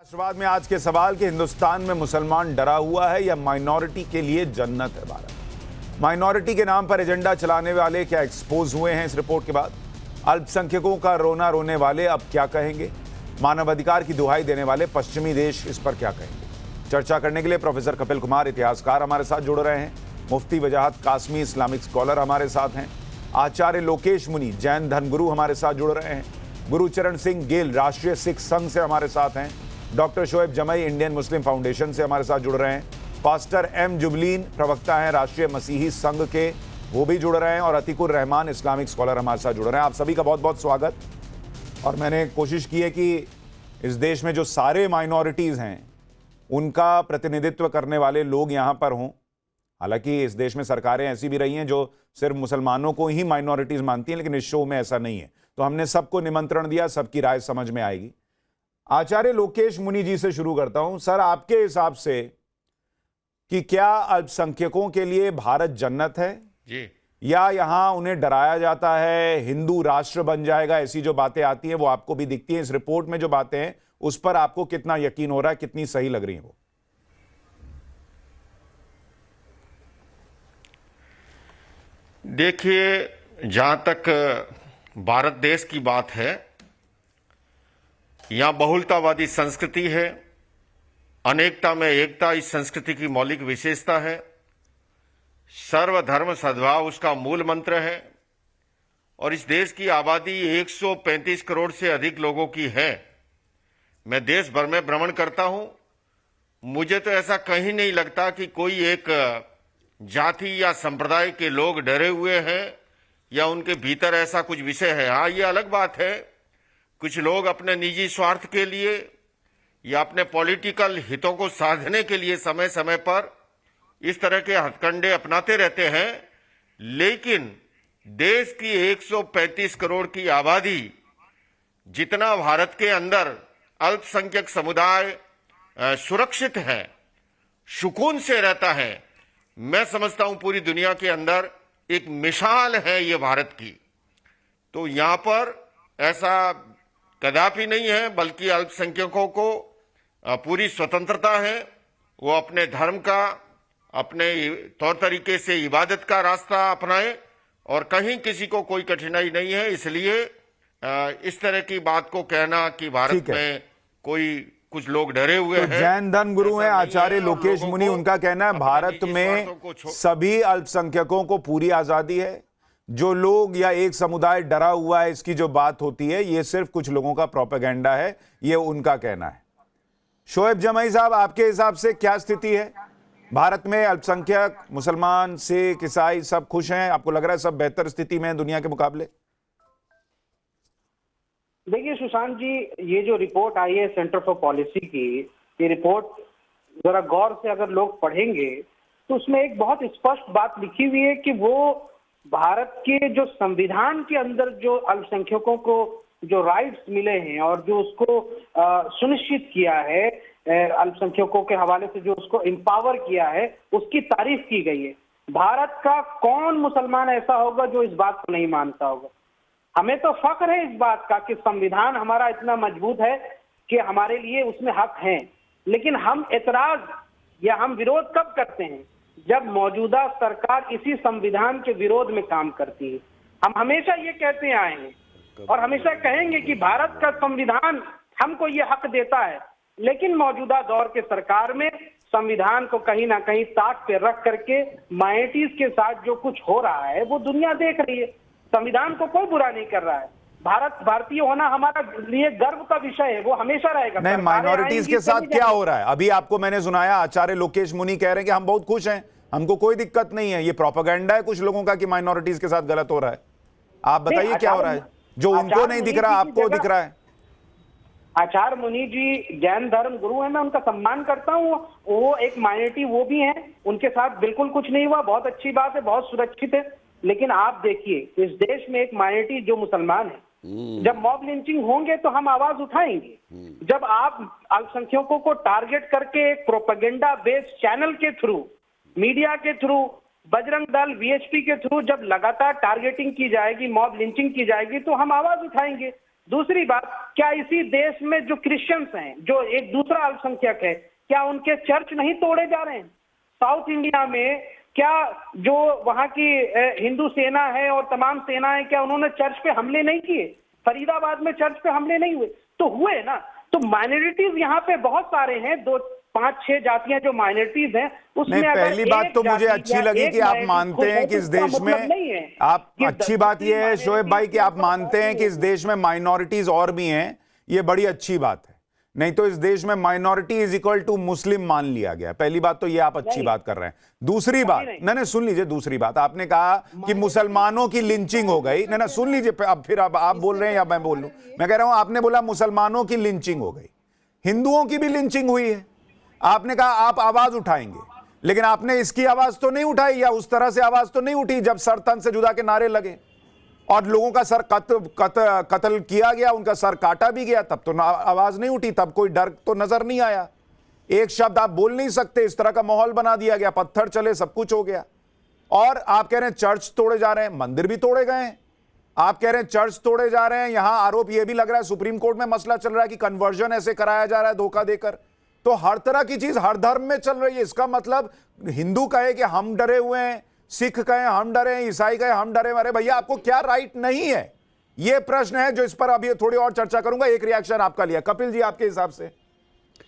राष्ट्रवाद में आज के सवाल कि हिंदुस्तान में मुसलमान डरा हुआ है या माइनॉरिटी के लिए जन्नत है भारत। माइनॉरिटी के नाम पर एजेंडा चलाने वाले क्या एक्सपोज हुए हैं इस रिपोर्ट के बाद? अल्पसंख्यकों का रोना रोने वाले अब क्या कहेंगे? मानवाधिकार की दुहाई देने वाले पश्चिमी देश इस पर क्या कहेंगे? चर्चा करने के लिए प्रोफेसर कपिल कुमार इतिहासकार हमारे साथ जुड़ रहे हैं, मुफ्ती वजाहत कासमी इस्लामिक स्कॉलर हमारे साथ हैं, आचार्य लोकेश मुनि जैन धर्मगुरु हमारे साथ जुड़ रहे हैं, गुरुचरण सिंह गेल राष्ट्रीय सिख संघ से हमारे साथ हैं, doctor Shoaib Jamai Indian Muslim Foundation से हमारे साथ जुड़ रहे हैं, पास्टर एम जुबलीन प्रवक्ता हैं राष्ट्रीय मसीही संघ के, वो भी जुड़ रहे हैं, और अतीकुर रहमान इस्लामिक स्कॉलर हमारे साथ जुड़ रहे हैं। आप सभी का बहुत बहुत स्वागत। और मैंने कोशिश की है कि इस देश में जो सारे माइनॉरिटीज़ हैं उनका प्रतिनिधित्व करने वाले लोग यहाँ पर हों। हालांकि इस देश में सरकारें ऐसी भी रही हैं जो सिर्फ मुसलमानों को ही माइनॉरिटीज़ मानती हैं, लेकिन इस शो में ऐसा नहीं है। तो हमने सबको निमंत्रण दिया, सबकी राय समझ में आएगी। आचार्य लोकेश मुनि जी से शुरू करता हूं। सर, आपके हिसाब से कि क्या अल्पसंख्यकों के लिए भारत जन्नत है जी, या यहां उन्हें डराया जाता है, हिंदू राष्ट्र बन जाएगा, ऐसी जो बातें आती हैं वो आपको भी दिखती हैं? इस रिपोर्ट में जो बातें हैं उस पर आपको कितना यकीन हो रहा है, कितनी सही लग रही है वो? देखिए, जहां तक भारत देश की बात है, यहां बहुलतावादी संस्कृति है, अनेकता में एकता इस संस्कृति की मौलिक विशेषता है, सर्वधर्म सद्भाव उसका मूल मंत्र है, और इस देश की आबादी 135 करोड़ से अधिक लोगों की है। मैं देश भर में भ्रमण करता हूं, मुझे तो ऐसा कहीं नहीं लगता कि कोई एक जाति या संप्रदाय के लोग डरे हुए हैं या उनके भीतर ऐसा कुछ विषय है। हाँ, ये अलग बात है, कुछ लोग अपने निजी स्वार्थ के लिए या अपने पॉलिटिकल हितों को साधने के लिए समय समय पर इस तरह के हथकंडे अपनाते रहते हैं, लेकिन देश की 135 करोड़ की आबादी, जितना भारत के अंदर अल्पसंख्यक समुदाय सुरक्षित है, सुकून से रहता है, मैं समझता हूं पूरी दुनिया के अंदर एक मिसाल है ये भारत की। तो यहां पर ऐसा कदापि नहीं है, बल्कि अल्पसंख्यकों को पूरी स्वतंत्रता है। वो अपने धर्म का, अपने तौर तरीके से इबादत का रास्ता अपनाए और कहीं किसी को कोई कठिनाई नहीं है। इसलिए इस तरह की बात को कहना कि भारत में कोई कुछ लोग डरे हुए हैं। जैन धर्म गुरु हैं आचार्य लोकेश मुनि, उनका कहना है भारत में सभी अल्पसंख्यकों को पूरी आजादी है। जो लोग या एक समुदाय डरा हुआ है, इसकी जो बात होती है, ये सिर्फ कुछ लोगों का प्रोपेगेंडा है, ये उनका कहना है। शोएब जमई साहब, आपके हिसाब से क्या स्थिति है भारत में? अल्पसंख्यक, मुसलमान, सिख, ईसाई सब खुश हैं? आपको लग रहा है सब बेहतर स्थिति में है दुनिया के मुकाबले? देखिए सुशांत जी, ये जो रिपोर्ट आई है सेंटर फॉर पॉलिसी की, ये रिपोर्ट जरा गौर से अगर लोग पढ़ेंगे तो उसमें एक बहुत स्पष्ट बात लिखी हुई है कि वो भारत के जो संविधान के अंदर जो अल्पसंख्यकों को जो राइट्स मिले हैं और जो उसको सुनिश्चित किया है, अल्पसंख्यकों के हवाले से जो उसको एम्पावर किया है, उसकी तारीफ की गई है। भारत का कौन मुसलमान ऐसा होगा जो इस बात को नहीं मानता होगा? हमें तो फख्र है इस बात का कि संविधान हमारा इतना मजबूत है कि हमारे लिए उसमें हक हैं। लेकिन हम एतराज या हम विरोध कब करते हैं? जब मौजूदा सरकार इसी संविधान के विरोध में काम करती है। हम हमेशा ये कहते आए हैं और हमेशा कहेंगे कि भारत का संविधान हमको ये हक देता है, लेकिन मौजूदा दौर के सरकार में संविधान को कहीं ना कहीं ताक पे रख करके माइनॉरिटीज के साथ जो कुछ हो रहा है वो दुनिया देख रही है। संविधान को कोई बुरा नहीं कर रहा है। भारतीय होना हमारा लिए गर्व का विषय है, वो हमेशा रहेगा। नहीं, माइनॉरिटीज के साथ क्या हो रहा है? अभी आपको मैंने सुनाया, आचार्य लोकेश मुनि कह रहे हैं कि हम बहुत खुश हैं, हमको कोई दिक्कत नहीं है। ये प्रोपेगेंडा है कुछ लोगों का कि माइनॉरिटीज के साथ गलत हो रहा है। आप बताइए क्या हो रहा है जो उनको नहीं दिख रहा, आपको दिख रहा है? आचार्य मुनि जी जैन धर्म गुरु है, मैं उनका सम्मान करता हूँ। वो एक माइनॉरिटी वो भी है, उनके साथ बिल्कुल कुछ नहीं हुआ, बहुत अच्छी बात है, बहुत सुरक्षित है। लेकिन आप देखिए, इस देश में एक माइनॉरिटी जो मुसलमान है, जब मॉब लिंचिंग होंगे तो हम आवाज उठाएंगे। जब आप अल्पसंख्यकों को टारगेट करके एक प्रोपेगेंडा बेस्ड चैनल के थ्रू, मीडिया के थ्रू, बजरंग दल, वीएचपी के थ्रू जब लगातार टारगेटिंग की जाएगी, मॉब लिंचिंग की जाएगी, तो हम आवाज उठाएंगे। दूसरी बात, क्या इसी देश में जो क्रिश्चियंस हैं, जो एक दूसरा अल्पसंख्यक है, क्या उनके चर्च नहीं तोड़े जा रहे हैं? साउथ इंडिया में क्या जो वहां की हिंदू सेना है और तमाम सेनाएं, क्या उन्होंने चर्च पे हमले नहीं किए? फरीदाबाद में चर्च पे हमले नहीं हुए? तो हुए ना। तो माइनॉरिटीज यहाँ पे बहुत सारे हैं, 2, 5, 6 जातियां जो माइनॉरिटीज हैं, उसमें नहीं, पहली बात तो मुझे अच्छी लगी कि आप मानते हैं कि इस देश में आप, अच्छी बात यह है शोएब भाई कि आप मानते हैं कि इस देश में माइनॉरिटीज और भी हैं। ये बड़ी अच्छी बात है, नहीं तो इस देश में माइनॉरिटी इज इक्वल टू मुस्लिम मान लिया गया। पहली बात तो ये आप अच्छी बात कर रहे हैं। दूसरी बात, नहीं सुन लीजिए, दूसरी बात आपने कहा कि मुसलमानों की लिंचिंग हो गई। नहीं सुन लीजिए, अब फिर अब आप बोल रहे हैं या मैं बोल लूं? मैं कह रहा हूं आपने बोला मुसलमानों की लिंचिंग हो गई, हिंदुओं की भी लिंचिंग हुई है। आपने कहा आप आवाज उठाएंगे, लेकिन आपने इसकी आवाज तो नहीं उठाई, या उस तरह से आवाज तो नहीं उठी जब सर तन से जुदा के नारे लगे और लोगों का सर कत्ल किया गया, उनका सर काटा भी गया, तब तो आवाज नहीं उठी, तब कोई डर तो नजर नहीं आया। एक शब्द आप बोल नहीं सकते, इस तरह का माहौल बना दिया गया, पत्थर चले, सब कुछ हो गया। और आप कह रहे हैं चर्च तोड़े जा रहे हैं, मंदिर भी तोड़े गए हैं। आप कह रहे हैं चर्च तोड़े जा रहे हैं, यहां आरोप यह भी लग रहा है, सुप्रीम कोर्ट में मसला चल रहा है कि कन्वर्जन ऐसे कराया जा रहा है धोखा देकर। तो हर तरह की चीज हर धर्म में चल रही है। इसका मतलब हिंदू कहे कि हम डरे हुए हैं, सिख कहे हम डरे हैं, ईसाई कहे हम डरे। अरे भैया, आपको क्या राइट नहीं है? यह प्रश्न है जो इस पर अभी थोड़ी और चर्चा करूंगा। एक रिएक्शन आपका लिया। कपिल जी, आपके हिसाब से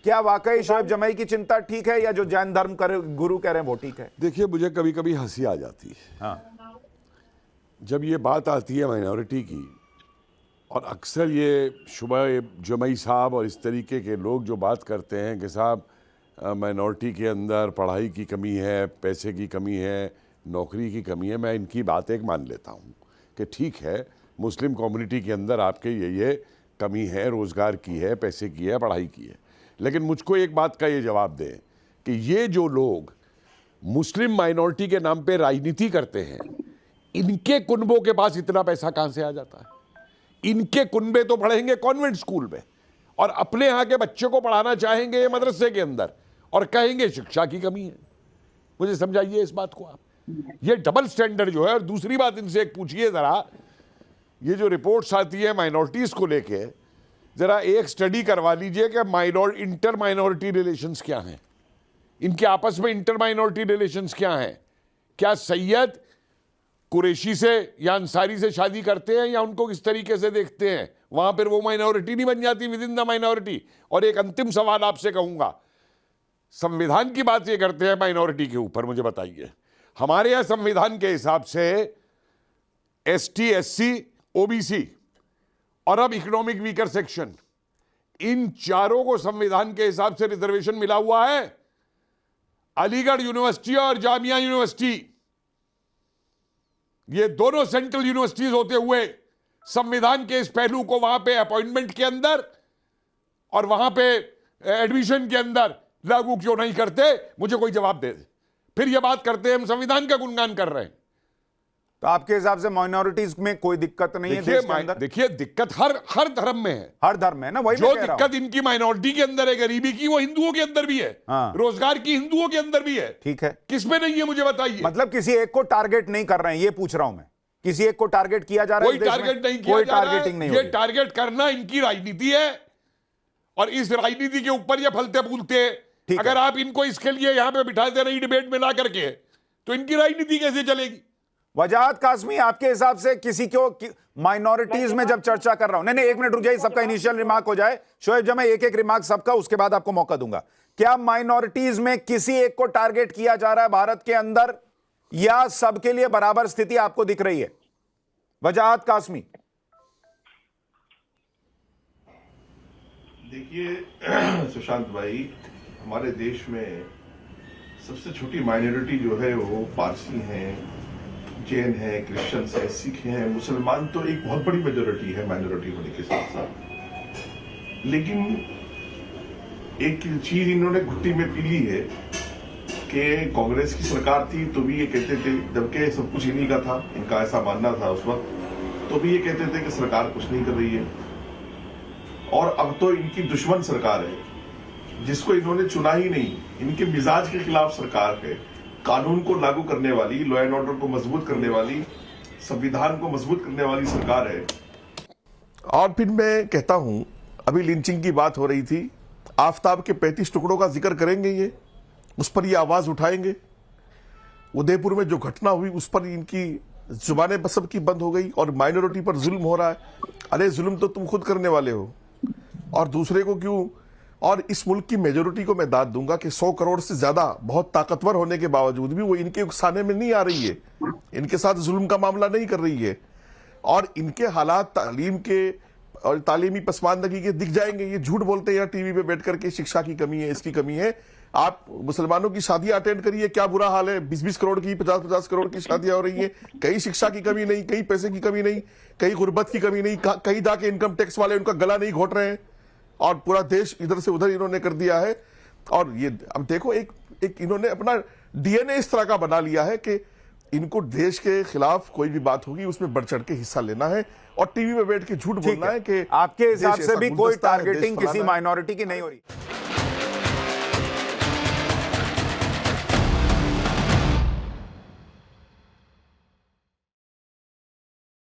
क्या वाकई शोएब जमई की चिंता ठीक है, या जो जैन धर्म गुरु कह रहे हैं वो ठीक है? देखिए, मुझे कभी कभी हंसी आ जाती है हाँ, जब ये बात आती है माइनॉरिटी की, और अक्सर ये शोएब जमई साहब और इस तरीके के लोग जो बात करते हैं कि साहब माइनॉरिटी के अंदर पढ़ाई की कमी है, पैसे की कमी है, नौकरी की कमी है। मैं इनकी बात एक मान लेता हूँ कि ठीक है, मुस्लिम कम्युनिटी के अंदर आपके ये कमी है, रोज़गार की है, पैसे की है, पढ़ाई की है। लेकिन मुझको एक बात का ये जवाब दें कि ये जो लोग मुस्लिम माइनॉरिटी के नाम पे राजनीति करते हैं, इनके कुनबों के पास इतना पैसा कहाँ से आ जाता है? इनके कुनबे तो पढ़ेंगे कॉन्वेंट स्कूल में और अपने यहाँ के बच्चे को पढ़ाना चाहेंगे मदरसे के अंदर और कहेंगे शिक्षा की कमी है। मुझे समझाइए इस बात को आप। ये डबल स्टैंडर्ड जो है। और दूसरी बात इनसे एक पूछिए जरा, ये जो रिपोर्ट्स आती है माइनॉरिटीज को लेके, जरा एक स्टडी करवा लीजिए कि इंटर माइनॉरिटी रिलेशंस क्या हैं, इनके आपस में इंटर माइनॉरिटी रिलेशंस क्या हैं। क्या सैयद कुरैशी से या अंसारी से शादी करते हैं, या उनको किस तरीके से देखते हैं? वहां पर वो माइनॉरिटी नहीं बन जाती विद इन द माइनॉरिटी। और एक अंतिम सवाल आपसे कहूंगा, संविधान की बात ये करते हैं माइनॉरिटी के ऊपर, मुझे बताइए हमारे यहाँ संविधान के हिसाब से एसटी, एससी, ओबीसी और अब इकोनॉमिक वीकर सेक्शन, इन चारों को संविधान के हिसाब से रिजर्वेशन मिला हुआ है। अलीगढ़ यूनिवर्सिटी और जामिया यूनिवर्सिटी, ये दोनों सेंट्रल यूनिवर्सिटीज होते हुए संविधान के इस पहलू को वहां पे अपॉइंटमेंट के अंदर और वहां पे एडमिशन के अंदर लागू क्यों नहीं करते? मुझे कोई जवाब दे दे। फिर ये बात करते हैं हम संविधान का गुणगान कर रहे हैं। तो आपके हिसाब से माइनॉरिटीज में कोई दिक्कत नहीं है देश के अंदर? देखिए, दिक्कत हर धर्म में है। हर धर्म में ना, वही जो दिक्कत इनकी माइनॉरिटी के अंदर है गरीबी की, वो हिंदुओं के अंदर भी है। हाँ। रोजगार की हिंदुओं के अंदर भी है। ठीक है, किसमें नहीं है मुझे बताइए। मतलब किसी एक को टारगेट नहीं कर रहे हैं, ये पूछ रहा हूं मैं। किसी एक को टारगेट किया जा रहा है? कोई टारगेट नहीं किया जा रहा है। ये टारगेट करना इनकी राजनीति है और इस राजनीति के ऊपर ये फलते फूलते। अगर आप इनको इसके लिए यहां पे बिठाते नहीं डिबेट में ला करके, तो इनकी राजनीति कैसे चलेगी? वजाहत कासमी, आपके हिसाब से किसी को माइनॉरिटीज में जब चर्चा कर रहा हूं, नहीं एक मिनट रुक जाइए, सबका इनिशियल रिमार्क हो जाए। शोएब जमई, एक रिमार्क सबका, उसके बाद आपको मौका दूंगा। क्या माइनॉरिटीज में किसी एक को टारगेट किया जा रहा है भारत के अंदर, या सबके लिए बराबर स्थिति आपको दिख रही है? वजाहत कासमी। देखिए सुशांत भाई, हमारे देश में सबसे छोटी माइनॉरिटी जो है वो पारसी हैं, जैन हैं, क्रिश्चियंस हैं, सिख हैं, मुसलमान तो एक बहुत बड़ी मेजोरिटी है माइनॉरिटी होने के साथ साथ। लेकिन एक चीज इन्होंने घुट्टी में पी ली है कि कांग्रेस की सरकार थी तो भी ये कहते थे, जबकि सब कुछ इन्हीं का था, इनका ऐसा मानना था उस वक्त, तो भी ये कहते थे कि सरकार कुछ नहीं कर रही है। और अब तो इनकी दुश्मन सरकार है, जिसको इन्होंने चुना ही नहीं, इनके मिजाज के खिलाफ सरकार है। कानून को लागू करने वाली, लॉ एंड ऑर्डर को मजबूत करने वाली, संविधान को मजबूत करने वाली सरकार है। और फिर मैं कहता हूं, अभी लिंचिंग की बात हो रही थी, आफताब के 35 टुकड़ों का जिक्र करेंगे ये, उस पर ये आवाज उठाएंगे। उदयपुर में जो घटना हुई उस पर इनकी जुबानें सबकी बंद हो गई और माइनॉरिटी पर जुल्म हो रहा है। अरे जुल्म तो तुम खुद करने वाले हो और दूसरे को क्यों। और इस मुल्क की मेजोरिटी को मैं दाद दूंगा कि 100 करोड़ से ज्यादा बहुत ताकतवर होने के बावजूद भी वो इनके उकसाने में नहीं आ रही है, इनके साथ जुल्म का मामला नहीं कर रही है। और इनके हालात तालीम के और तालीमी पसमानदगी के दिख जाएंगे। ये झूठ बोलते हैं यहाँ टीवी पे बैठ करके शिक्षा की कमी है, इसकी कमी है। आप मुसलमानों की शादियां अटेंड करिए, क्या बुरा हाल है। 20-20 करोड़ की, 50-50 करोड़ की शादियां हो रही हैं। कहीं शिक्षा की कमी नहीं, कहीं पैसे की कमी नहीं, कहीं गुर्बत की कमी नहीं, कहीं जाके इनकम टैक्स वाले उनका गला नहीं घोट रहे हैं और पूरा देश इधर से उधर इन्होंने कर दिया है। और ये अब देखो, एक इन्होंने अपना डीएनए इस तरह का बना लिया है कि इनको देश के खिलाफ कोई भी बात होगी उसमें बढ़ चढ़ के हिस्सा लेना है और टीवी में बैठ के झूठ बोलना है कि आपके हिसाब देश से ऐसा भी कोई गुलदस्ता है, देश टारगेटिंग किसी फलाना है। माइनॉरिटी की नहीं हो रही।